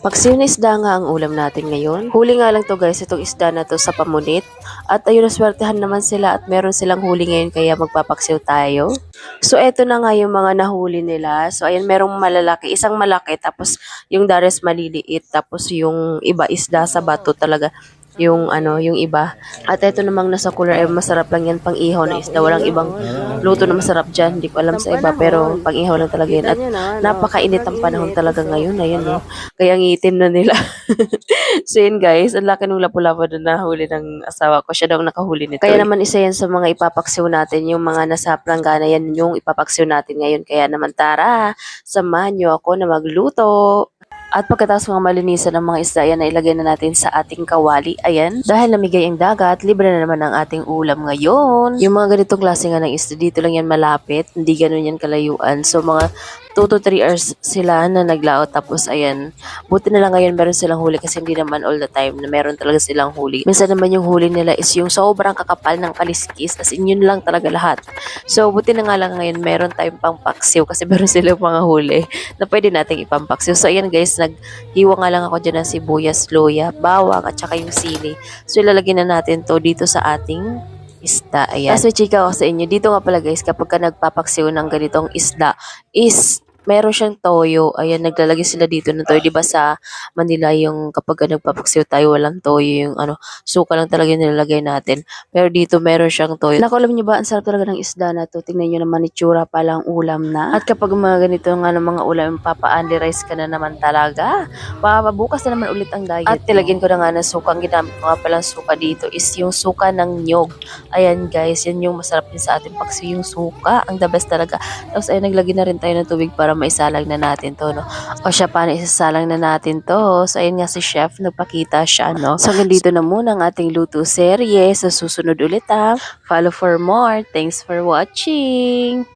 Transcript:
Paksiw na isda nga ang ulam natin ngayon. Huli nga lang to guys, itong isda na to sa pamunit. At ayun, naswertehan naman sila at meron silang huli ngayon kaya magpapaksiw tayo. So eto na nga yung mga nahuli nila. So ayan, merong malalaki, isang malaki, tapos yung dares maliliit, tapos yung iba isda sa bato talaga. Yung iba. At eto namang nasa cooler ay masarap lang yan pang ihaw na isda. Walang ibang luto na masarap dyan. Hindi ko alam sa iba pero pang ihaw lang talaga yan. At napakainit ang panahon talaga ngayon. Ayun, no? Kaya ang itim na nila. So yun guys, ang laki ng lapu-lapu na nahuli ng asawa ko. Siya daw nakahuli nito. Kaya naman isa yan sa mga ipapaksiw natin. Yung mga nasa planggana yan yung ipapaksiw natin ngayon. Kaya naman tara, samahan nyo ako na magluto. At pagkatapos mga malinisan ng mga isda, yan na ilagay na natin sa ating kawali. Ayan. Dahil namigay ang dagat, libre na naman ang ating ulam ngayon. Yung mga ganitong klase nga ng isda, dito lang yan malapit. Hindi ganun yan kalayuan. So mga 2 to 3 hours sila na naglaot. Tapos ayan, buti na lang ngayon meron silang huli kasi hindi naman all the time na meron talaga silang huli. Minsan naman yung huli nila is yung sobrang kakapal ng kaliskis. As in, yun lang talaga lahat. So buti na nga lang ngayon meron tayong pang paksiw kasi meron silang mga huli na pwede nating ipampaksiw. So ayan guys, naghiwa nga lang ako dyan ng sibuyas, luya, bawang at saka yung sili. So ilalagay na natin to dito sa ating isda. Ayan. Tapos may chika ako sa inyo. Dito nga pala guys, kapag ka nagpapaksiw ng ganitong isda, is meron siyang toyo. Ayan, naglalagay sila dito ng toyo. Diba sa Manila yung kapag ka nagpapaksiw tayo, walang toyo. Yung suka lang talaga yung nilalagay natin. Pero dito meron siyang toyo. Naku, alam niyo ba, ang sarap talaga ng isda na to. Tingnan niyo naman, itsura pa lang ulam na. At kapag mga ganito nga ng mga ulam, papa-only rice ka na naman talaga. Bukas na naman ulit ang diet. At tilagyan ko na nga ng suka. Ang ginamit ko nga palang suka dito is yung suka ng nyog. Ayan guys, yan yung masarap din sa ating paksiw, yung suka. Ang the best talaga. Tapos ayun, naglagay na rin tayo ng tubig para maisalang na natin to, no? O siya, paano isasalang na natin to? So ayun nga si chef, nagpakita siya, no? So hanggang dito na muna ang ating luto serye. Sa susunod ulit ha. Follow for more. Thanks for watching!